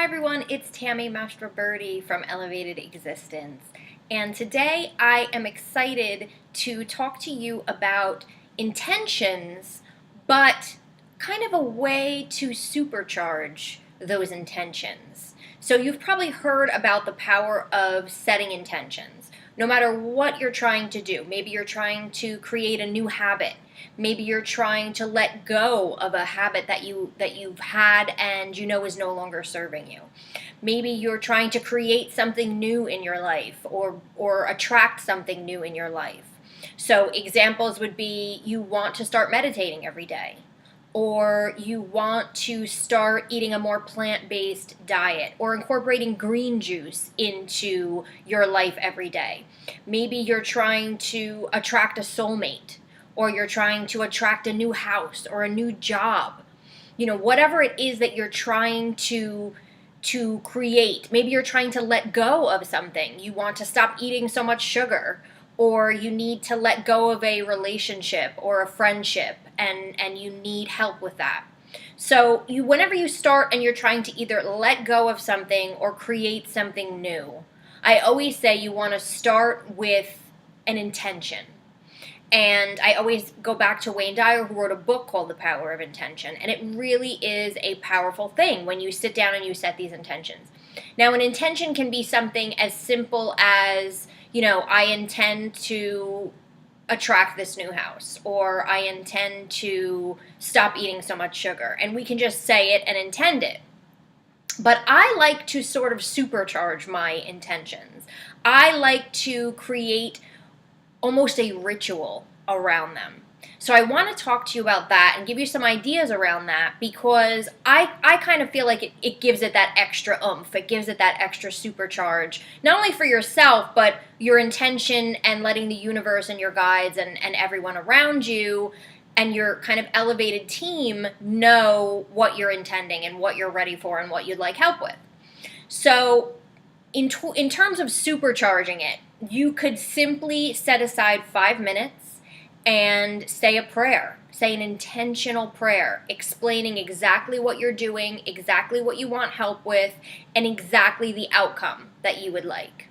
Hi everyone, it's Tammy Mastroberte from Elevated Existence, and today I am excited to talk to you about intentions, but kind of a way to supercharge those intentions. So you've probably heard about the power of setting intentions. No matter what you're trying to do, maybe you're trying to create a new habit. Maybe you're trying to let go of a habit that you've had and you know is no longer serving you. Maybe you're trying to create something new in your life or attract something new in your life. So examples would be you want to start meditating every day, or you want to start eating a more plant-based diet or incorporating green juice into your life every day. Maybe you're trying to attract a soulmate, or you're trying to attract a new house or a new job. Whatever it is that you're trying to create. Maybe you're trying to let go of something. You want to stop eating so much sugar, or you need to let go of a relationship or a friendship, and you need help with that. So whenever you start and you're trying to either let go of something or create something new, I always say you want to start with an intention. And I always go back to Wayne Dyer, who wrote a book called The Power of Intention. And it really is a powerful thing when you sit down and you set these intentions. Now, an intention can be something as simple as, I intend to attract this new house, or I intend to stop eating so much sugar. And we can just say it and intend it. But I like to sort of supercharge my intentions. I like to create almost a ritual around them. So I want to talk to you about that and give you some ideas around that, because I kind of feel like it gives it that extra oomph. It gives it that extra supercharge, not only for yourself, but your intention and letting the universe and your guides and everyone around you and your kind of elevated team know what you're intending and what you're ready for and what you'd like help with. So in terms of supercharging it, you could simply set aside 5 minutes and say a prayer. Say an intentional prayer, explaining exactly what you're doing, exactly what you want help with, and exactly the outcome that you would like.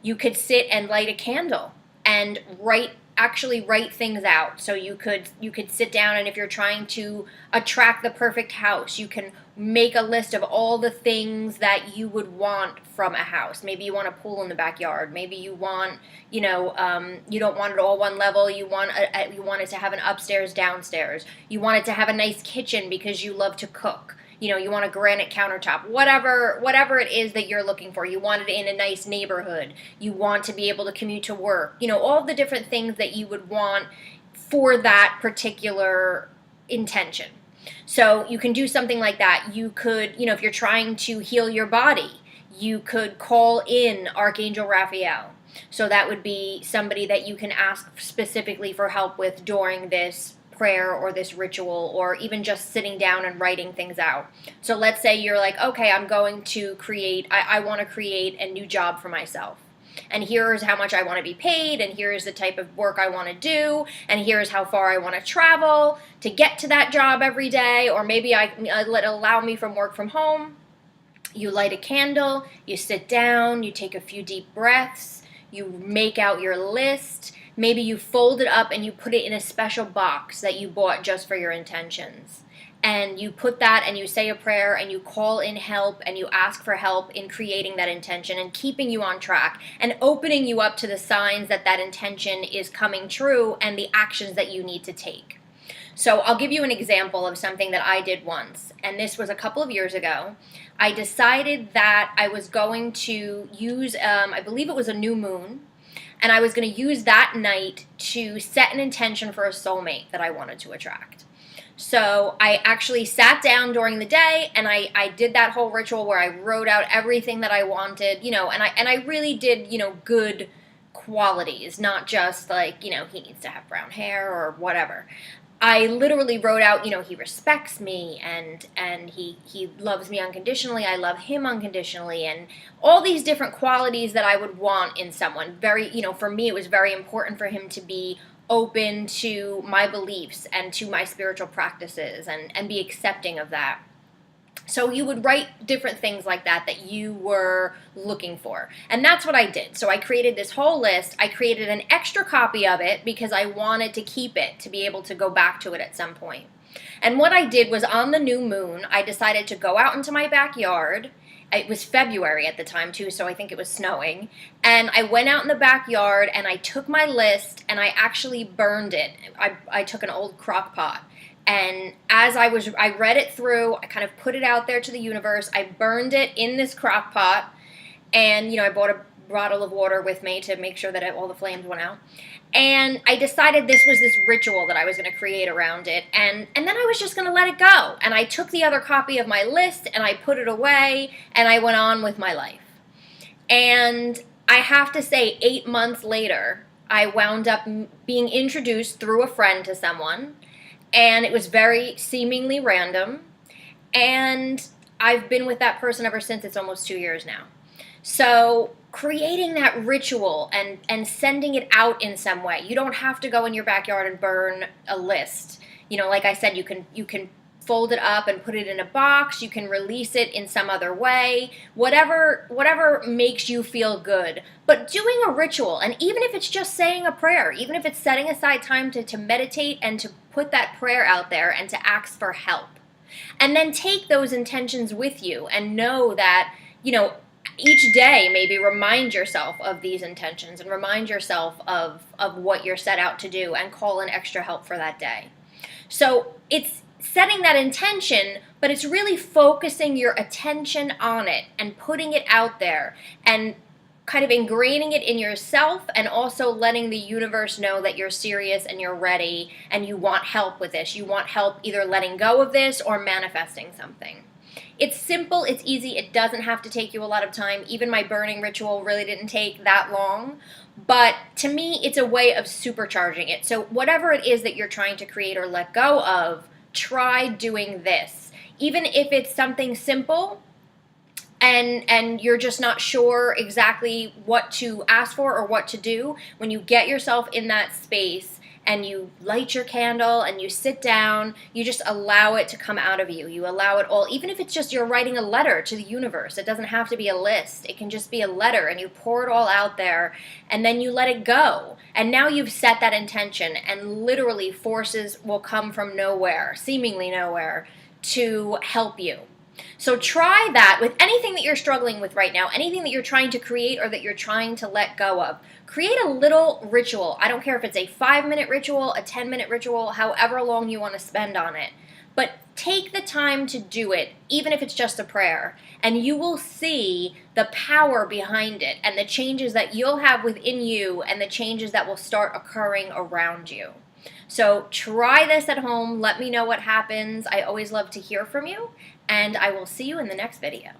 You could sit and light a candle and actually write things out. So you could sit down, and if you're trying to attract the perfect house, you can make a list of all the things that you would want from a house. Maybe you want a pool in the backyard. Maybe you want, you don't want it all one level. You want it to have an upstairs, downstairs. You want it to have a nice kitchen because you love to cook. You want a granite countertop, whatever it is that you're looking for. You want it in a nice neighborhood. You want to be able to commute to work. All the different things that you would want for that particular intention. So you can do something like that. You could, if you're trying to heal your body, you could call in Archangel Raphael. So that would be somebody that you can ask specifically for help with during this prayer or this ritual, or even just sitting down and writing things out. So let's say you're like, okay, I'm going to I want to create a new job for myself. And here's how much I want to be paid, and here's the type of work I want to do, and here's how far I want to travel to get to that job every day, or maybe I let it allow me from work from home. You light a candle, you sit down, you take a few deep breaths, you make out your list. Maybe you fold it up and you put it in a special box that you bought just for your intentions. And you put that and you say a prayer and you call in help and you ask for help in creating that intention and keeping you on track and opening you up to the signs that that intention is coming true and the actions that you need to take. So I'll give you an example of something that I did once, and this was a couple of years ago. I decided that I was going to use, I believe it was a new moon, and I was going to use that night to set an intention for a soulmate that I wanted to attract. So I actually sat down during the day and I did that whole ritual where I wrote out everything that I wanted, and I really did, good qualities, not just like, he needs to have brown hair or whatever. I literally wrote out, he respects me and he loves me unconditionally. I love him unconditionally, and all these different qualities that I would want in someone. For me, it was very important for him to be open to my beliefs and to my spiritual practices and be accepting of that. So you would write different things like that that you were looking for. And that's what I did. So I created this whole list. I created an extra copy of it because I wanted to keep it, to be able to go back to it at some point. And what I did was, on the new moon, I decided to go out into my backyard. It was February at the time too, so I think it was snowing. And I went out in the backyard and I took my list and I actually burned it. I took an old crock pot. And as I read it through, I kind of put it out there to the universe. I burned it in this crock pot, and I bought a bottle of water with me to make sure that all the flames went out. And I decided this was this ritual that I was going to create around it, and then I was just going to let it go. And I took the other copy of my list and I put it away, and I went on with my life. And I have to say, 8 months later, I wound up being introduced through a friend to someone. And it was very seemingly random. And I've been with that person ever since. It's almost 2 years now. So creating that ritual and sending it out in some way. You don't have to go in your backyard and burn a list. Like I said, you can fold it up and put it in a box. You can release it in some other way. Whatever makes you feel good. But doing a ritual, and even if it's just saying a prayer, even if it's setting aside time to meditate and to put that prayer out there and to ask for help. And then take those intentions with you and know that, each day maybe remind yourself of these intentions and remind yourself of what you're set out to do and call in extra help for that day. So it's setting that intention, but it's really focusing your attention on it and putting it out there and kind of ingraining it in yourself, and also letting the universe know that you're serious and you're ready and you want help with this. You want help either letting go of this or manifesting something. It's simple, it's easy, it doesn't have to take you a lot of time. Even my burning ritual really didn't take that long. But to me, it's a way of supercharging it. So whatever it is that you're trying to create or let go of, try doing this. Even if it's something simple, and you're just not sure exactly what to ask for or what to do, when you get yourself in that space and you light your candle and you sit down, you just allow it to come out of you. You allow it all, even if it's just you're writing a letter to the universe. It doesn't have to be a list. It can just be a letter, and you pour it all out there, and then you let it go. And now you've set that intention, and literally forces will come from nowhere, seemingly nowhere, to help you. So try that with anything that you're struggling with right now, anything that you're trying to create or that you're trying to let go of. Create a little ritual. I don't care if it's a 5-minute ritual, a 10-minute ritual, however long you want to spend on it. But take the time to do it, even if it's just a prayer, and you will see the power behind it and the changes that you'll have within you and the changes that will start occurring around you. So try this at home. Let me know what happens. I always love to hear from you, and I will see you in the next video.